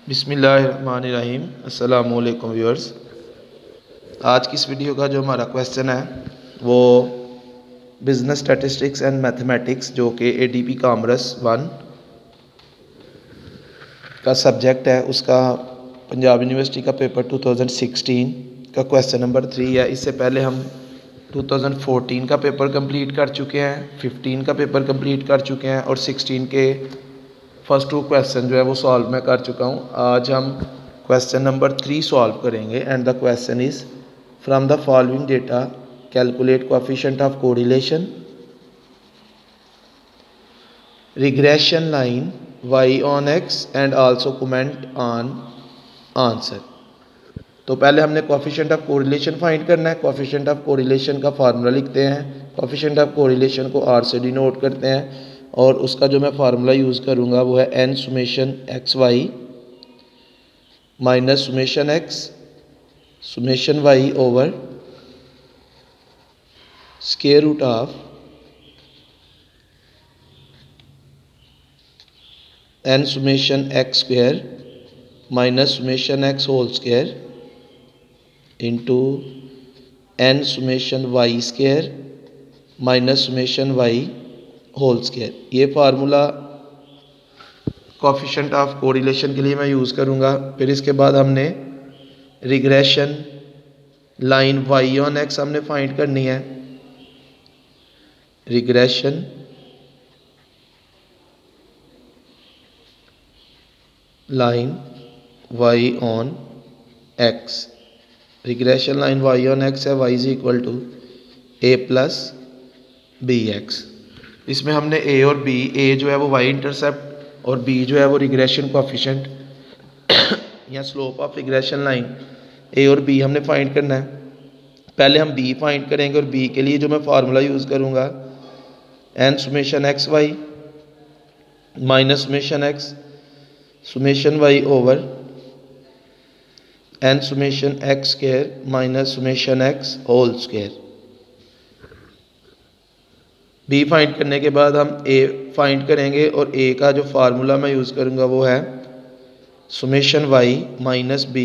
बिस्मिल्लाहिर्रहमानिर्रहीम। अस्सलामु अलैकुम व्यूअर्स। आज की इस वीडियो का जो हमारा क्वेश्चन है वो बिज़नेस स्टैटिस्टिक्स एंड मैथमेटिक्स जो कि एडीपी कॉमर्स 1 का सब्जेक्ट है, उसका पंजाब यूनिवर्सिटी का पेपर 2016 का क्वेश्चन नंबर 3 है। इससे पहले हम 2014 का पेपर कंप्लीट कर चुके हैं, 15 का पेपर कंप्लीट कर चुके हैं और 16 के फर्स्ट 2 क्वेश्चन जो है वो सॉल्व मैं कर चुका हूँ। आज हम क्वेश्चन नंबर 3 सॉल्व करेंगे and the question is from the following data calculate coefficient of correlation regression line y on x and also comment on answer. तो पहले हमने कोएफिशिएंट ऑफ कोरिलेशन फाइंड करना है। कोएफिशिएंट ऑफ कोरिलेशन का formula लिखते हैं। Coefficient of correlation को r से डिनोट करते हैं और उसका जो मैं फार्मूला यूज़ करूँगा वो है n summation x y minus summation x summation y over square root of n summation x square minus summation x whole square into n summation y square minus summation y whole square. ये formula coefficient of correlation के लिए मैं use करूँगा। फिर इसके बाद हमने regression line y on x हमने फाइंड करनी है। Regression line y on x, regression line y on x है y is equal to a plus b x. इसमें हमने a और b, a जो है वो y इंटरसेप्ट और b जो है वो रिग्रेशन कोएफिशिएंट या slope of regression line a और b हमने फाइंड करना है। पहले हम b फाइंड करेंगे और b के लिए जो मैं फार्मूला यूज़ करूँगा n summation x y minus summation x summation y over n summation x square minus summation x whole square. b find करने के बाद हम a फाइंड करेंगे और a का जो फार्मूला मैं यूज़ करूँगा वो है summation y minus b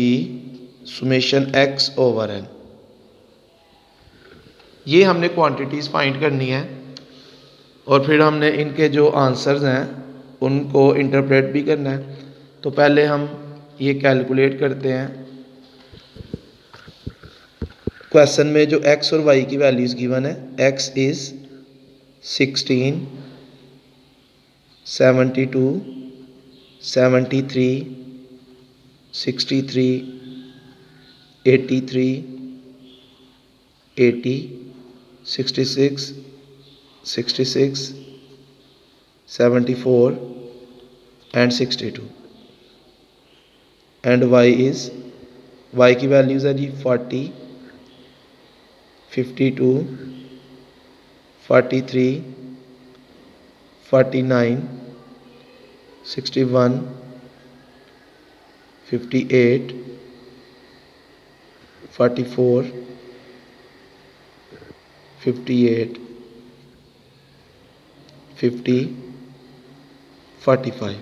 summation x over n। ये हमने क्वांटिटीज़ फाइंड करनी है और फिर हमने इनके जो आंसर्स हैं उनको इंटरप्रेट भी करना है। तो पहले हम ये कैलकुलेट करते हैं। क्वेश्चन में जो x और y की वैल्यूज़ गिवन है, x is 16, 72, 73, 63, 83, 80, 66, 66, 74 and 62 and y is, y की वैल्यूज़ है जी 40, 52, 43, 49, 61, 58, 44, 58, 50, 45।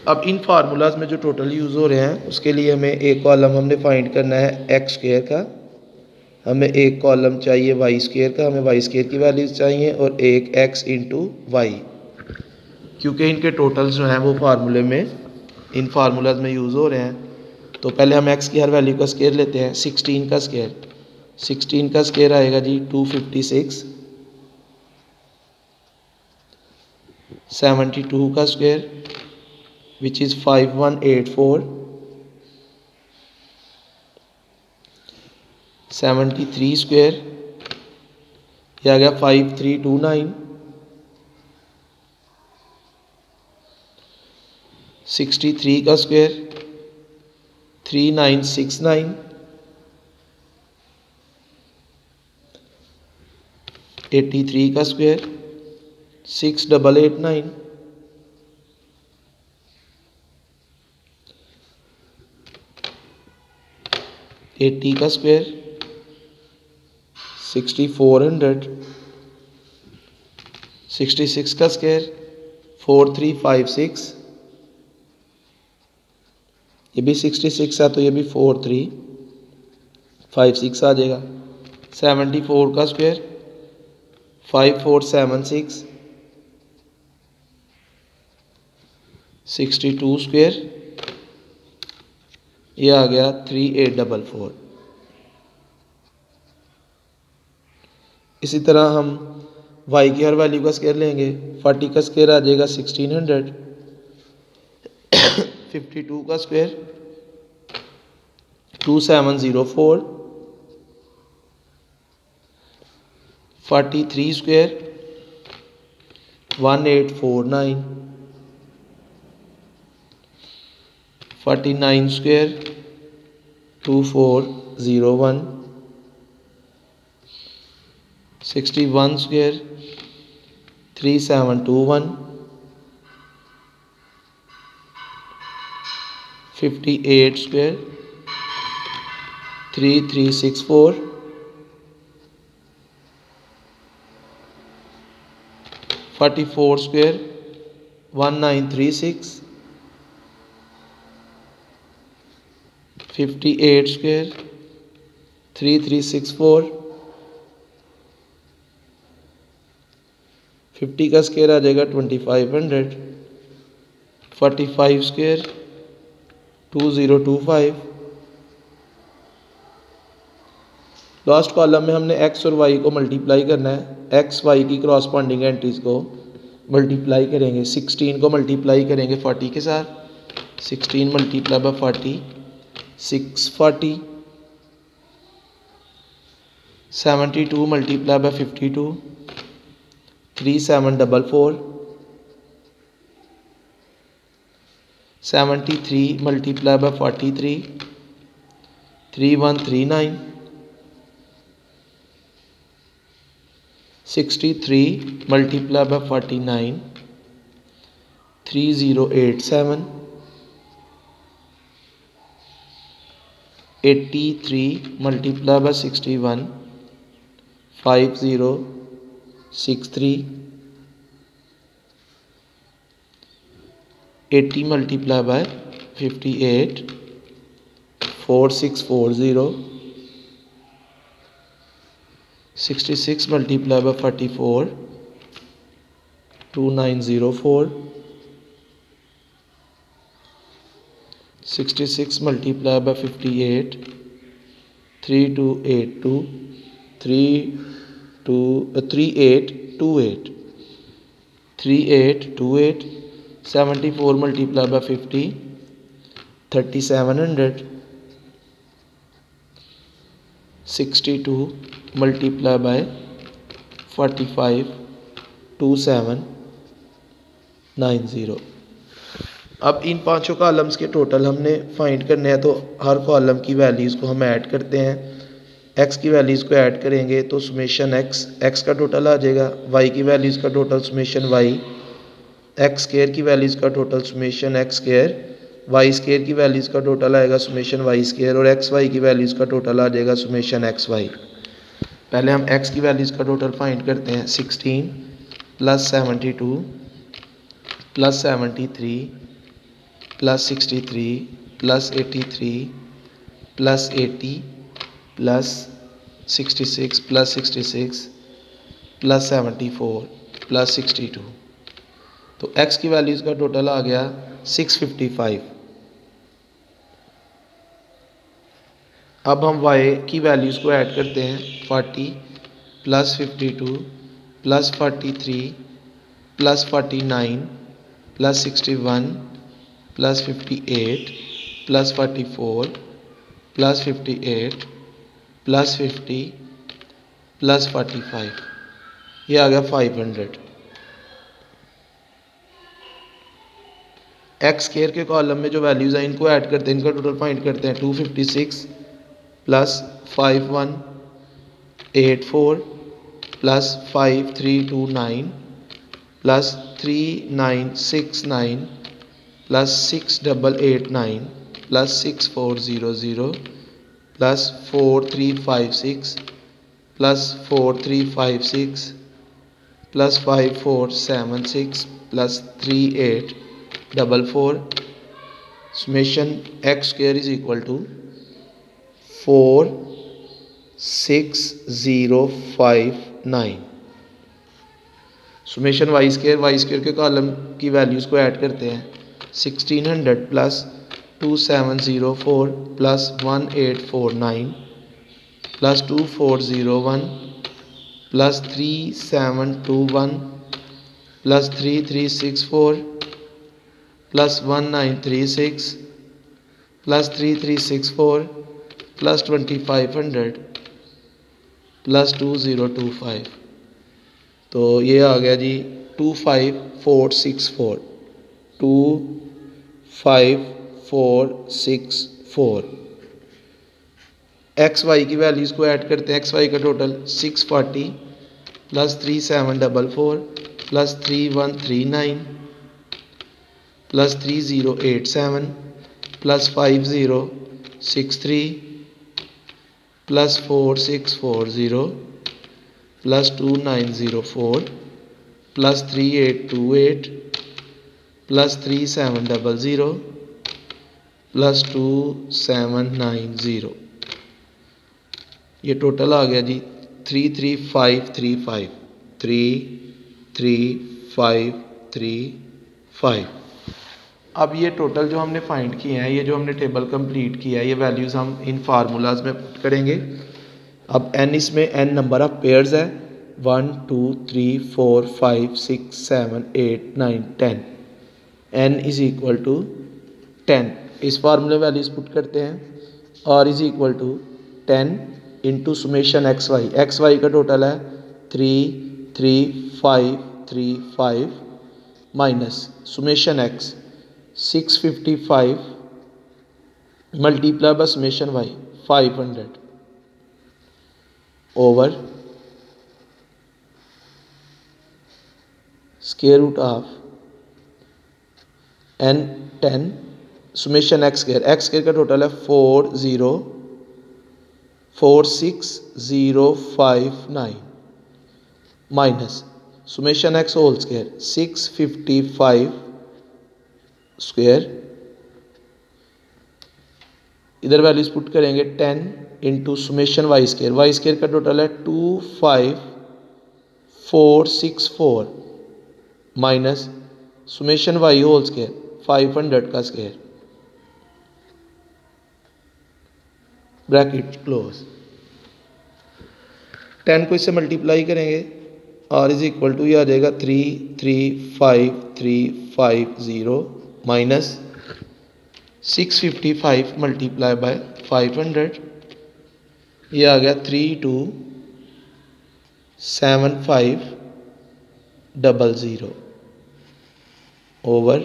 अब इन फार्मूलाज में जो टोटल यूज़ हो रहे हैं उसके लिए हमें एक कॉलम हमने फाइंड करना है एक्स स्क्वायर का, हमें एक कॉलम चाहिए वाई स्क्वायर का, हमें वाई स्क्वायर की वैल्यूज़ चाहिए और एक एक्स इंटू वाई, क्योंकि इनके टोटल्स जो हैं वो फार्मूले में, इन फार्मूलाज में यूज़ हो रहे हैं। तो पहले हम एक्स की हर वैल्यू का स्क्वायर लेते हैं। 16 का स्क्वायर, 16 का स्क्वायर आएगा जी 256, 72 का स्क्वायर विच इज़ 5184, 73 स्क्वायर ये आ गया 5329, 63 का स्क्वायर 3969, 83 का स्क्वायर 6889, 80 का स्क्वायर 6400, 66 का स्क्वायर 4356, ये भी 66 है तो ये भी 4356 आ जाएगा। 74 का स्क्वायर 5476, 62 स्क्वायर ये आ गया 3844। इसी तरह हम y की हर वैल्यू का स्क्वायर लेंगे। 40 का स्क्वायर आ जाएगा 1600, 52 का square 2704, 43 square 1849, 49 square 2401, 61 square 3721, 58 square 3364, 44 square 1936, 58 square 3364, 50 का स्क्वायर आ जाएगा 2500, 45 स्क्वायर 2025। लास्ट कॉलम में हमने x और y को मल्टीप्लाई करना है। x y की क्रॉसपॉन्डिंग एंट्रीज को मल्टीप्लाई करेंगे। 16 को मल्टीप्लाई करेंगे 40 के साथ। 16 multiply by 40 640, 72 multiply by 52 3744, 73 multiply by 43 3139, 63 multiply by 49 3087, 83 multiply by 61 5063, 80 multiply by 58 4640, 66 multiply by 44 2904, 66 multiply by 58 3282 3828 3828, 74 multiply by 50 3700, 62 multiply by 45 2790। अब इन पांचों कॉलम्स के टोटल हमने फाइंड करने हैं, तो हर कॉलम की वैल्यूज़ को हम ऐड करते हैं। x की वैल्यूज़ को ऐड करेंगे तो समेशन x का टोटल आ जाएगा, y की वैल्यूज़ का total summation y, x square की वैल्यूज़ का total summation x square, y square की वैल्यूज़ का टोटल आएगा समेशन y स्क्वायर, और x y की वैल्यूज़ का टोटल आ जाएगा समेशन x y। पहले हम x की वैल्यूज़ का टोटल फाइंड करते हैं। 16 plus 72 plus 73 plus 63 plus 83 plus 80 plus 66 plus 66 plus 74 plus 62, तो x की वैल्यूज़ का टोटल आ गया 655। अब हम y की वैल्यूज़ को ऐड करते हैं। 40 plus 52 plus 43 plus 49 plus 61 plus 58 plus 44 plus 58 plus 50 plus 45, ये आ गया 500। एक्स स्क्वायर के कॉलम में जो वैल्यूज़ हैं इनको ऐड करते हैं, इनका टोटल फाइंड करते हैं। 256 plus 5184 plus 5329 plus 3969 plus 6889 plus 6400 plus 4356 plus 4356 plus 5476 plus 3844 summation x square is equal to 46059। Summation y square के कॉलम की वैल्यूज़ को ऐड करते हैं। 1600 plus 2704 plus 1849 plus 2401 plus 3721 plus 3364 plus 1936 plus 3364 plus 2500 plus 2025। तो ये आ गया जी 25464 25464। एक्स वाई की वैल्यूज़ को ऐड करते हैं। एक्स वाई का total 640 plus 3744 plus 3139 plus 3087 plus 5063 plus 4640 plus 2904 plus 3828 plus 3700 plus 2790। ये टोटल आ गया जी 33535 33535। अब ये टोटल जो हमने फाइंड किए हैं, ये जो हमने टेबल कंप्लीट किया है, ये वैल्यूज़ हम इन फार्मूलाज में पुट करेंगे। अब n इसमें n नंबर ऑफ पेयर्स है 1 2 3 4 5 6 7 8 9 10। n is equal to 10। इस फार्मूले वैल्यूज पुट करते हैं। r is equal to 10 into summation x y का टोटल है 33535 minus summation x 655 multiply by summation y 500 over square root of n 10 summation x square का total है 46059 minus summation x whole square 655 square. इधर values put करेंगे 10 into summation y square का total है 25464 minus summation y whole square 500 का square bracket close. 10 को इससे multiply करेंगे r इज इक्वल टू ये आ जाएगा 33550 माइनस 655 मल्टीप्लाई बाय 500 ये आ गया 32750 ओवर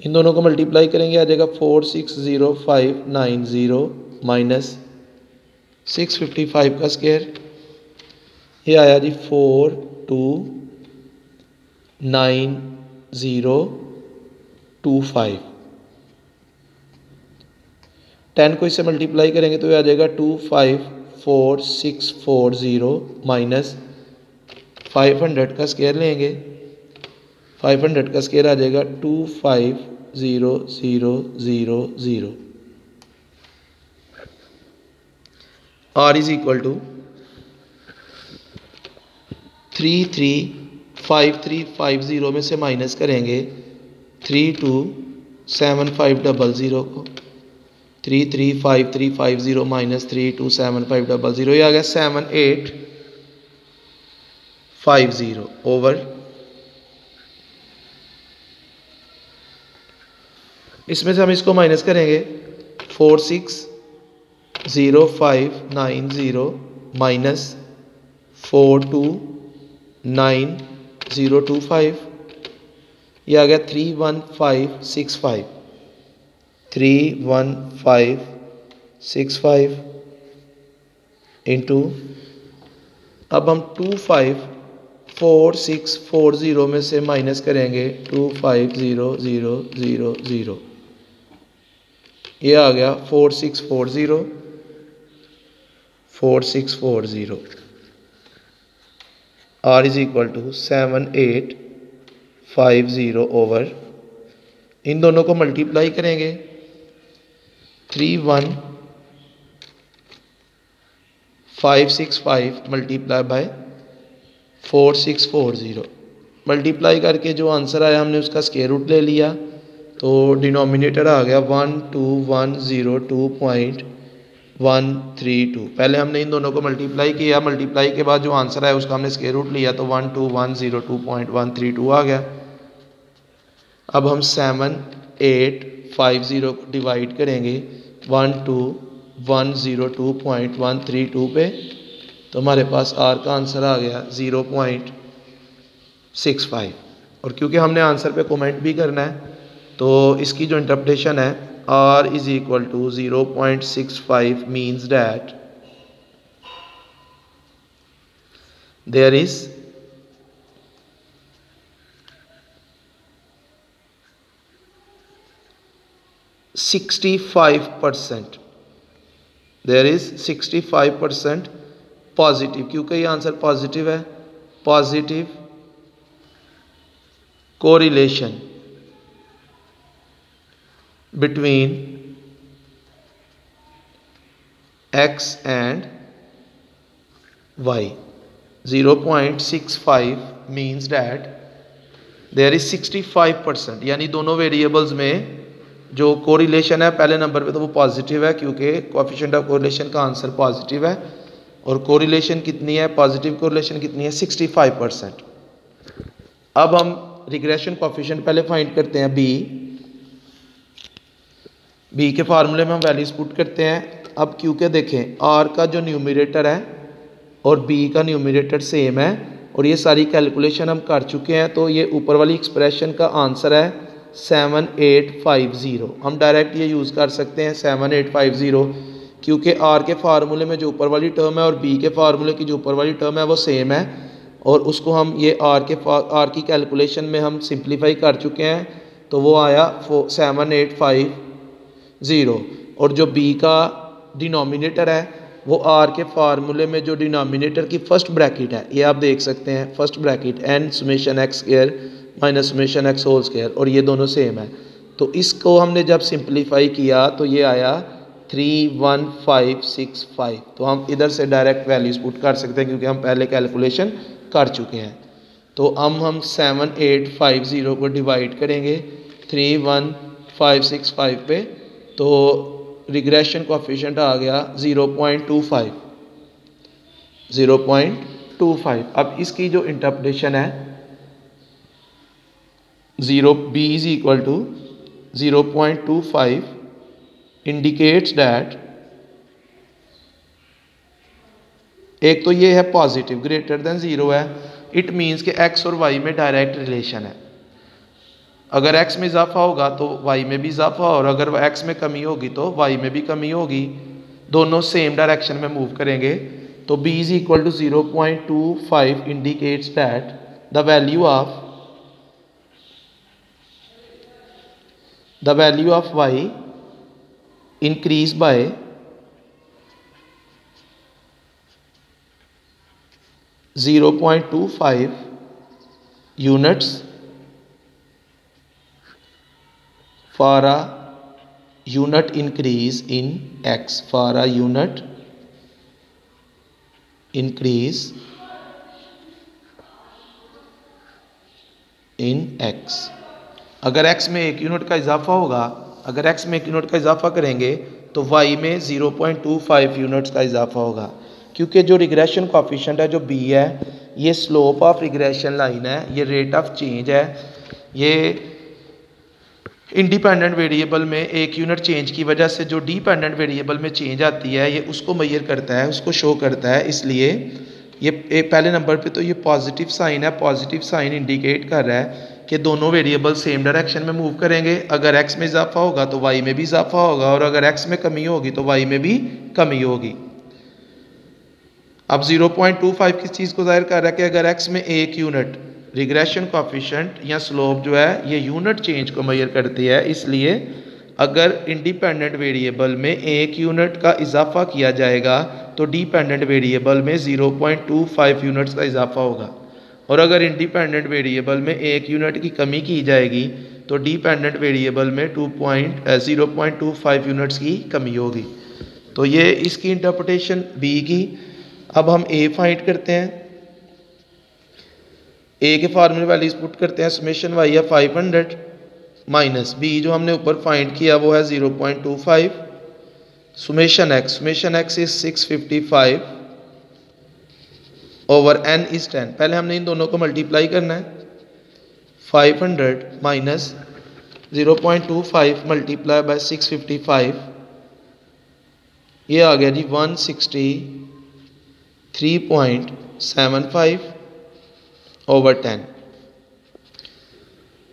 इन दोनों को मल्टीप्लाई करेंगे आ जाएगा 46059 माइनस 655 का स्क्वायर ये आया जी 429025। 10 को इससे मल्टीप्लाई करेंगे तो ये आ जाएगा 25440 माइनस 500 का स्क्वायर लेंगे 500 का स्क्वायर आ जाएगा 25000। r इज इक्वल टू 335350 में से माइनस करेंगे 327500 को 335350 माइनस 327500 ये आ गया 7850 ओवर इसमें से हम इसको माइनस करेंगे 46050 माइनस 429025 ये आ गया 31565 इंटू अब हम 25440 में से माइनस करेंगे 25000 ये आ गया 4640। r is equal to 7850 over, इन दोनों को मल्टीप्लाई करेंगे 31565 मल्टीप्लाई बाय 4640, मल्टीप्लाई करके जो आंसर आया हमने उसका स्क्वायर रूट ले लिया, तो डिनोमिनेटर आ गया 12102.132। पहले हमने इन दोनों को मल्टीप्लाई किया, मल्टीप्लाई के बाद जो आंसर आया उसका हमने स्क्वायर रूट लिया, तो 12102.132 आ गया। अब हम 7850 को डिवाइड करेंगे 12102.132 पे, तो हमारे पास आर का आंसर आ गया 0.65। और क्योंकि हमने आंसर पे कमेंट भी करना है, तो इसकी जो इंटरप्रिटेशन है r is equal to 0.65 means that there is 65%, there is 65% positive, क्योंकि ये आंसर पॉजिटिव है, positive correlation between x and y। 0.65 means that there is 65%, यानी दोनों वेरिएबल्स में जो कोरिलेशन है पहले नंबर पे तो वो पॉजिटिव है, क्योंकि कोएफिशिएंट ऑफ कोरिलेशन का आंसर पॉजिटिव है। और कोरिलेशन कितनी है, पॉजिटिव कोरिलेशन कितनी है, 65%। अब हम रिग्रेशन कोएफिशिएंट पहले फाइंड करते हैं बी के फार्मूले में हम वैल्यूज पुट करते हैं। अब क्योंकि देखें आर का जो न्यूमरेटर है और बी का न्यूमरेटर सेम है और ये सारी कैलकुलेशन हम कर चुके हैं, तो ये ऊपर वाली एक्सप्रेशन का आंसर है 7850। हम डायरेक्ट ये यूज़ कर सकते हैं 7850, क्योंकि आर के फार्मूले में जो ऊपर वाली टर्म है और बी के फार्मूले की जो ऊपर वाली टर्म है वो सेम है, और उसको हम ये आर की कैलकुलेशन में हम सिंप्लीफाई कर चुके हैं, तो वो आया 7850। और जो बी का डिनोमिनेटर है वो आर के फार्मूले में जो डिनोमिनेटर की फर्स्ट ब्रैकेट है, ये आप देख सकते हैं, first bracket n summation x square minus summation x whole square, और ये दोनों सेम है। तो इसको हमने जब सिंप्लीफाई किया तो ये आया 31565। तो हम इधर से डायरेक्ट वैल्यूज पुट कर सकते हैं, क्योंकि हम पहले कैलकुलेशन कर चुके हैं। तो हम 7850 को डिवाइड करेंगे 31565 पे, तो रिग्रेशन कोएफिशिएंट आ गया 0.25। अब इसकी जो इंटरप्रिटेशन है b is equal to 0.25 indicates that, एक तो ये है पॉजिटिव ग्रेटर देन 0 है, इट मीन्स कि x और y में डायरेक्ट रिलेशन है। अगर x में इजाफा होगा तो y में भी इजाफा, और अगर x में कमी होगी तो y में भी कमी होगी, दोनों सेम डायरेक्शन में मूव करेंगे। तो b is equal to 0.25 indicates that the value of y increase by 0.25 units for a unit increase in x, for a unit increase in x। अगर x में 1 यूनिट का इजाफा होगा, अगर x में 1 यूनिट का इजाफा करेंगे तो y में 0.25 यूनिट्स का इजाफा होगा, क्योंकि जो रिग्रेशन कोएफिशिएंट है जो b है, ये स्लोप ऑफ रिग्रेशन लाइन है, ये रेट ऑफ चेंज है, ये इंडिपेंडेंट वेरिएबल में 1 यूनिट चेंज की वजह से जो डिपेंडेंट वेरिएबल में चेंज आती है, ये उसको मेजर करता है, उसको शो करता है। इसलिए ये पहले नंबर पे तो ये पॉजिटिव साइन है, पॉजिटिव साइन इंडिकेट कर रहा है कि दोनों वेरिएबल सेम डायरेक्शन में मूव करेंगे। अगर x में इजाफा होगा तो y में भी इजाफा होगा, और अगर x में कमी होगी तो y में भी कमी होगी। अब 0.25 किस चीज़ को जाहिर कर रहा है कि अगर x में 1 यूनिट रिग्रेशन कोएफिशिएंट या स्लोप जो है ये यूनिट चेंज को मेजर करती है, इसलिए अगर इंडिपेंडेंट वेरिएबल में 1 यूनिट का इजाफा किया जाएगा तो डिपेंडेंट वेरिएबल में 0.25 यूनिट्स का इजाफा होगा। और अगर इंडिपेंडेंट वेरिएबल में 1 यूनिट की कमी की जाएगी तो डिपेंडेंट वेरिएबल में 0.25 यूनिट्स की कमी होगी। तो ये इसकी इंटरप्रिटेशन बी की। अब हम ए फाइंड करते हैं। ए के फार्मूले वैल्यूज पुट करते हैं। समेशन वाई है 500 माइनस बी जो हमने ऊपर फाइंड किया वो है 0.25। Summation x is 655 over n is 10। पहले हमने इन दोनों को मल्टीप्लाई करना है। 500 माइनस 0.25 मल्टीप्लाई बाय 655, ये आ गया जी 163.75 ओवर 10।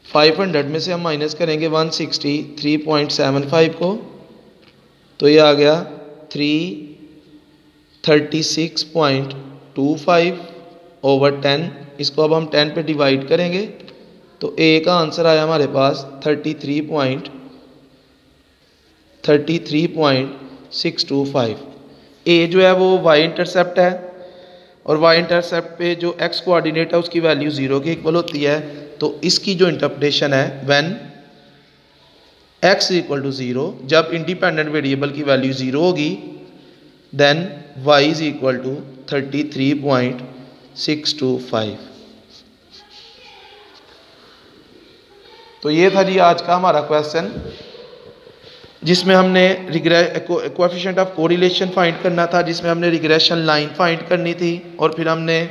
500 में से हम माइनस करेंगे 163.75 को, तो ये आ गया 336.25 ओवर 10। इसको अब हम 10 पे डिवाइड करेंगे तो ए का आंसर आया हमारे पास 33.625। ए जो है वो वाई इंटरसेप्ट है और वाई इंटरसेप्ट पे जो एक्स कोऑर्डिनेट है उसकी वैल्यू 0 के इक्वल होती है। तो इसकी जो इंटरप्रिटेशन है व्हेन x इक्वल टू 0, जब इंडिपेंडेंट वेरिएबल की वैल्यू 0 होगी, then y is equal to 33.625। तो ये था जी आज का हमारा क्वेश्चन, जिसमें हमने कोएफिशिएंट ऑफ कोरिलेशन फाइंड करना था, जिसमें हमने रिग्रेशन लाइन फाइंड करनी थी और फिर हमने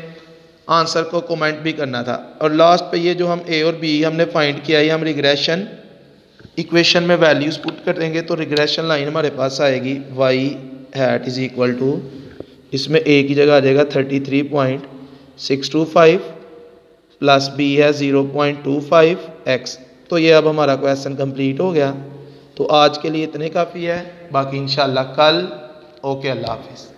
आंसर को कमेंट भी करना था। और लास्ट पे ये जो हम ए और बी हमने फाइंड किया है, हम रिग्रेशन इक्वेशन में वैल्यूज पुट करेंगे तो रिग्रेशन लाइन हमारे पास आएगी y hat is equal to, इसमें a की जगह आ जाएगा 33.625 प्लस b है 0.25x। तो ये अब हमारा क्वेश्चन कंप्लीट हो गया। तो आज के लिए इतने काफ़ी है, बाकी इंशाल्लाह कल। ओके, अल्लाह हाफिज़।